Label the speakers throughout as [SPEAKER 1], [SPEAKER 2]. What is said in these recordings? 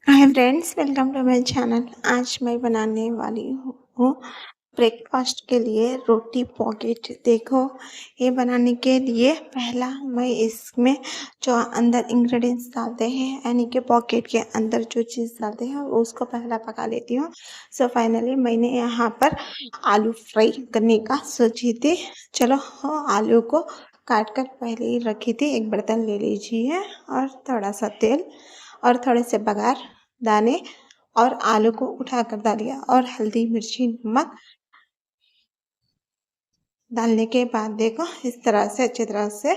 [SPEAKER 1] Hi friends, welcome to my channel. आज मैं बनाने वाली हूँ ब्रेकफास्ट के लिए रोटी पॉकेट। देखो, ये बनाने के लिए पहला मैं इसमें जो अंदर इंग्रेडिएंट्स डालते हैं यानी कि पॉकेट के अंदर जो चीज़ डालते हैं उसको पहला पका लेती हूँ। सो फाइनली मैंने यहाँ पर आलू फ्राई करने का सोची थी। चलो आलू को काट कर पहले ही रखी थी। एक बर्तन ले लीजिए और थोड़ा सा तेल और थोड़े से बघार दाने और आलू को उठाकर डालिए और हल्दी मिर्ची नमक डालने के बाद देखो इस तरह से अच्छी तरह से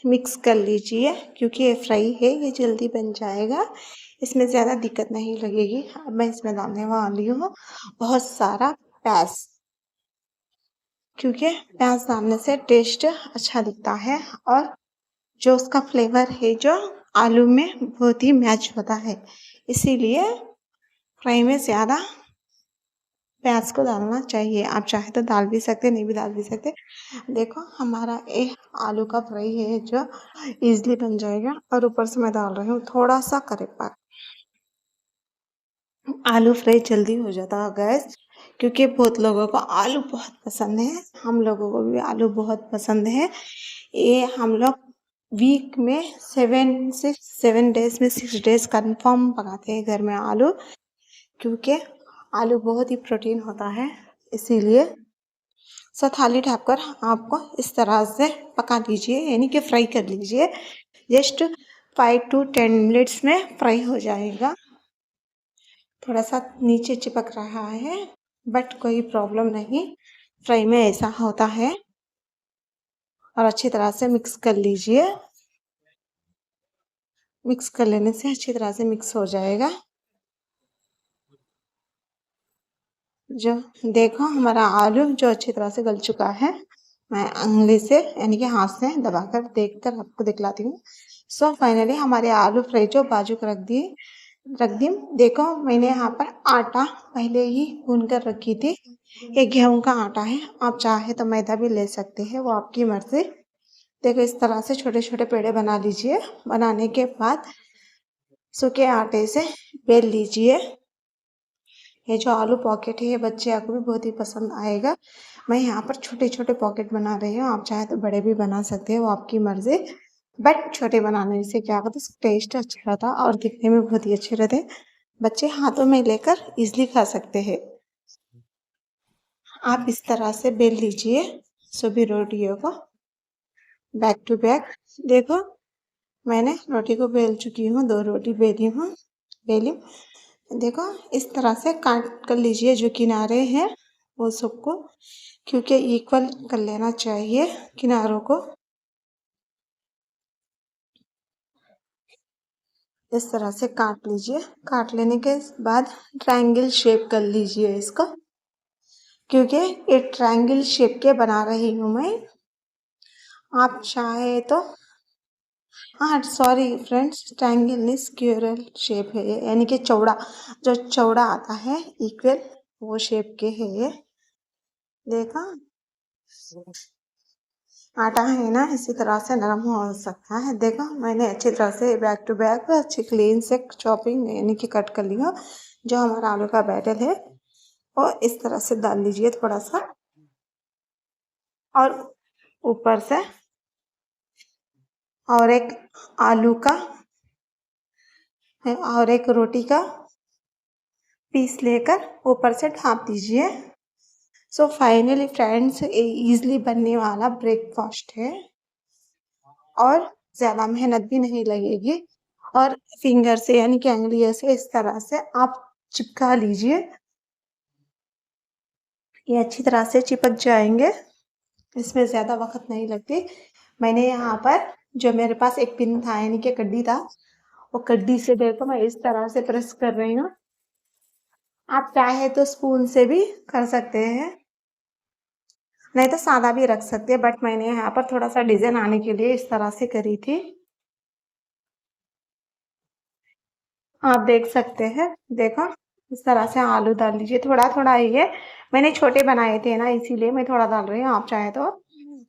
[SPEAKER 1] मिक्स कर लीजिए, क्योंकि ये फ्राई है, ये जल्दी बन जाएगा, इसमें ज़्यादा दिक्कत नहीं लगेगी। अब मैं इसमें डालने वाली हूँ बहुत सारा प्याज, क्योंकि प्याज डालने से टेस्ट अच्छा दिखता है और जो उसका फ्लेवर है जो आलू में बहुत ही मैच होता है। इसीलिए फ्राई में ज़्यादा प्याज को डालना चाहिए। आप चाहे तो डाल भी सकते, नहीं भी डाल भी सकते। देखो हमारा ये आलू का फ्राई है जो इजीली बन जाएगा। और ऊपर से मैं डाल रही हूँ थोड़ा सा करी पाक। आलू फ्राई जल्दी हो जाता है गैस, क्योंकि बहुत लोगों को आलू बहुत पसंद है। हम लोगों को भी आलू बहुत पसंद है। ये हम लोग वीक में 7 डेज में 6 डेज कंफर्म पकाते हैं घर में आलू, क्योंकि आलू बहुत ही प्रोटीन होता है। इसीलिए थाली ढककर आपको इस तरह से पका लीजिए, यानी कि फ्राई कर लीजिए। जस्ट 5 to 10 मिनट्स में फ्राई हो जाएगा। थोड़ा सा नीचे चिपक रहा है बट कोई प्रॉब्लम नहीं, फ्राई में ऐसा होता है। और अच्छी तरह से मिक्स कर लीजिए। मिक्स कर लेने से अच्छी तरह से मिक्स हो जाएगा। जो देखो हमारा आलू जो अच्छी तरह से गल चुका है, मैं उंगली से यानी कि हाथ से दबाकर देखकर आपको दिखलाती हूँ। सो फाइनली हमारे आलू फ्राई जो बाजू रख दी। देखो मैंने यहाँ पर आटा पहले ही भून कर रखी थी। ये गेहूं का आटा है, आप चाहे तो मैदा भी ले सकते हैं, वो आपकी मर्जी। देखो इस तरह से छोटे छोटे पेड़े बना लीजिए। बनाने के बाद सूखे आटे से बेल लीजिए। ये जो आलू पॉकेट है ये बच्चे को भी बहुत ही पसंद आएगा। मैं यहाँ पर छोटे छोटे पॉकेट बना रही हूँ, आप चाहे तो बड़े भी बना सकते हैं, वो आपकी मर्जी। बट छोटे बनाने से क्या होता है, टेस्ट अच्छा रहता और दिखने में बहुत ही अच्छे रहते। बच्चे हाथों में लेकर इजली खा सकते हैं। आप इस तरह से बेल लीजिए सभी रोटियों को बैक टू बैक। देखो मैंने रोटी को बेल चुकी हूँ, 2 रोटी बेली। देखो इस तरह से काट कर लीजिए जो किनारे हैं वो सबको, क्योंकि इक्वल कर लेना चाहिए किनारों को। इस तरह से काट लीजिए। काट लेने के बाद ट्रायंगल शेप कर लीजिए इसको, क्योंकि ये ट्रायंगल शेप के बना रही हूँ मैं। आप चाहे तो हाँ सॉरी फ्रेंड्स, ट्रायंगल नहीं, स्क्वायरल शेप है ये, यानी कि चौड़ा, जो चौड़ा आता है इक्वल, वो शेप के है ये। देखा, आटा है ना इसी तरह से नरम हो सकता है। देखो मैंने अच्छी तरह से बैक टू बैक अच्छी क्लीन से चॉपिंग यानी कि कट कर लिया। जो हमारा आलू का बैटर है वो इस तरह से डाल लीजिए थोड़ा सा, और ऊपर से और एक आलू का और एक रोटी का पीस लेकर ऊपर से ढाँप दीजिए। सो फाइनली फ्रेंड्स, ये इजली बनने वाला ब्रेकफास्ट है और ज़्यादा मेहनत भी नहीं लगेगी। और फिंगर से यानी कि अंगुलियों से इस तरह से आप चिपका लीजिए, ये अच्छी तरह से चिपक जाएंगे। इसमें ज़्यादा वक्त नहीं लगती। मैंने यहाँ पर जो मेरे पास एक पिन था यानी कि कड्डी था, वो कड्डी से देखो मैं इस तरह से प्रेस कर रही हूँ। आप चाहे तो स्पून से भी कर सकते हैं, नहीं तो सादा भी रख सकते हैं, बट मैंने यहाँ पर थोड़ा सा डिजाइन आने के लिए इस तरह से करी थी। आप देख सकते हैं। देखो इस तरह से आलू डाल लीजिए, थोड़ा थोड़ा ही है, मैंने छोटे बनाए थे ना इसीलिए मैं थोड़ा डाल रही हूँ। आप चाहे तो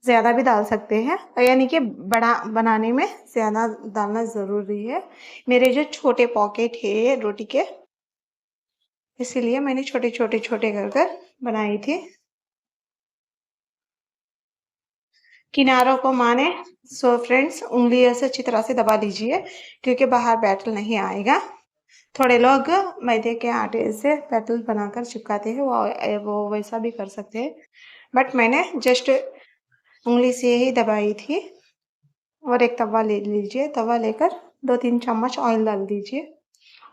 [SPEAKER 1] ज़्यादा भी डाल सकते हैं, यानी कि बड़ा बनाने में ज़्यादा डालना ज़रूरी है। मेरे जो छोटे पॉकेट है रोटी के, इसीलिए मैंने छोटे छोटे छोटे कर कर बनाई थी। किनारों को माने सो फ्रेंड्स उंगलियों से अच्छी तरह से दबा लीजिए, क्योंकि बाहर बैटल नहीं आएगा। थोड़े लोग मैदे के आटे से बैटल बनाकर चिपकाते हैं, वो वैसा भी कर सकते हैं, बट मैंने जस्ट उंगली से ही दबाई थी। और एक तवा ले लीजिए, तवा लेकर 2-3 चम्मच ऑयल डाल दीजिए।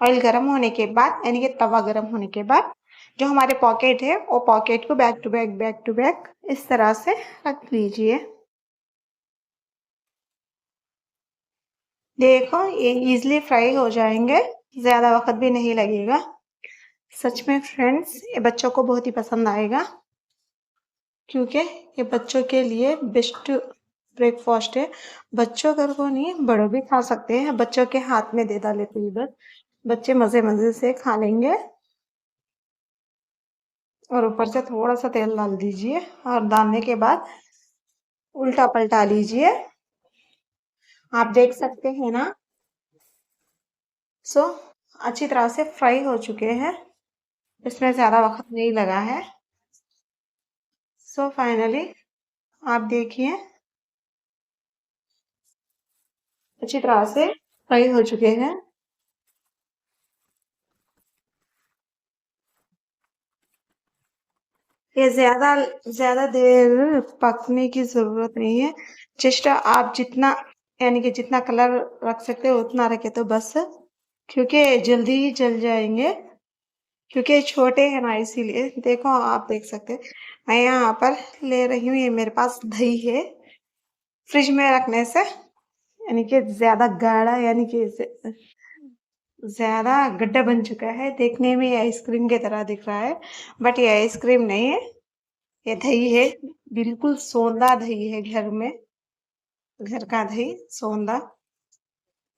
[SPEAKER 1] ऑयल गर्म होने के बाद, यानी कि तवा गर्म होने के बाद, जो हमारे पॉकेट है वो पॉकेट को बैक टू बैक इस तरह से रख लीजिए। देखो ये इजीली फ्राई हो जाएंगे, ज़्यादा वक्त भी नहीं लगेगा। सच में फ्रेंड्स ये बच्चों को बहुत ही पसंद आएगा, क्योंकि ये बच्चों के लिए बेस्ट ब्रेकफास्ट है। बच्चों कर को नहीं, बड़ों भी खा सकते हैं। बच्चों के हाथ में दे डाले तो बस बच्चे मज़े मज़े से खा लेंगे। और ऊपर से थोड़ा सा तेल डाल दीजिए, और डालने के बाद उल्टा पलटा लीजिए। आप देख सकते हैं ना, सो अच्छी तरह से फ्राई हो चुके हैं, इसमें ज़्यादा वक्त नहीं लगा है। सो फाइनली आप देखिए अच्छी तरह से फ्राई हो चुके हैं। ये ज़्यादा देर पकने की ज़रूरत नहीं है। जस्ट आप जितना, यानी कि जितना कलर रख सकते हो उतना रखें तो बस, क्योंकि जल्दी ही जल जाएंगे, क्योंकि छोटे हैं ना, इसीलिए। देखो आप देख सकते हैं, मैं यहाँ पर ले रही हूँ, ये मेरे पास दही है। फ्रिज में रखने से यानी कि ज़्यादा गाढ़ा, यानी कि ज़्यादा गड्ढा बन चुका है। देखने में ये आइसक्रीम की तरह दिख रहा है, बट ये आइसक्रीम नहीं है, ये दही है। बिल्कुल सोंधा दही है, घर का दही सोंधा,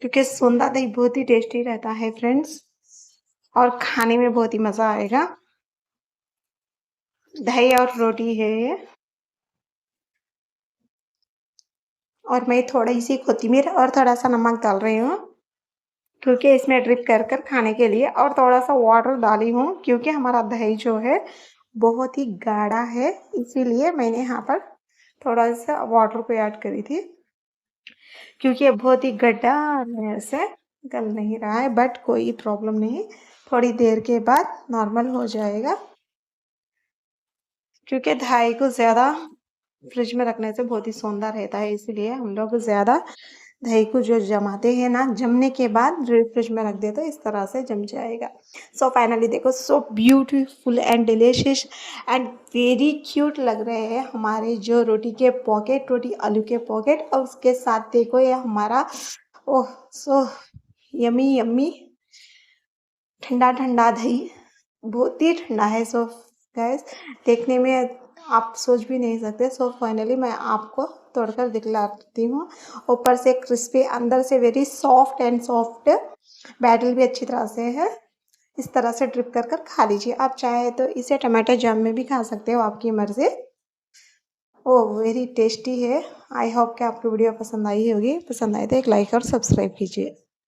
[SPEAKER 1] क्योंकि सोंधा दही बहुत ही टेस्टी रहता है फ्रेंड्स, और खाने में बहुत ही मज़ा आएगा। दही और रोटी है ये। और मैं थोड़ी सी कोथिमीर और थोड़ा सा नमक डाल रही हूँ, क्योंकि इसमें ड्रिप कर कर खाने के लिए। और थोड़ा सा वाटर डाली हूँ, क्योंकि हमारा दही जो है बहुत ही गाढ़ा है, इसीलिए मैंने यहाँ पर थोड़ा सा वाटर को ऐड करी थी, क्योंकि ये बहुत ही गड्ढा से गल नहीं रहा है, बट कोई प्रॉब्लम नहीं, थोड़ी देर के बाद नॉर्मल हो जाएगा। क्योंकि दही को ज़्यादा फ्रिज में रखने से बहुत ही सौंदा रहता है, इसीलिए हम लोग ज़्यादा दही को जो जमाते हैं ना, जमने के बाद फ्रिज में रख दे तो इस तरह से जम जाएगा। सो फाइनली देखो, so beautiful and delicious and very cute लग रहे हैं हमारे जो रोटी के पॉकेट, रोटी आलू के पॉकेट। और उसके साथ देखो ये हमारा, ओह सो यमी यमी ठंडा ठंडा दही, बहुत ही ठंडा है। सो गैस देखने में आप सोच भी नहीं सकते। सो फाइनली मैं आपको तोड़कर दिखलाती हूँ। ऊपर से क्रिस्पी, अंदर से very soft and soft, battle भी अच्छी तरह से है। इस तरह से ड्रिप कर कर खा लीजिए। आप चाहे तो इसे टमाटो जैम में भी खा सकते हो, आपकी मर्ज़ी। ओह वेरी टेस्टी है। आई होप कि आपको वीडियो पसंद आई होगी। पसंद आए तो एक लाइक और सब्सक्राइब कीजिए।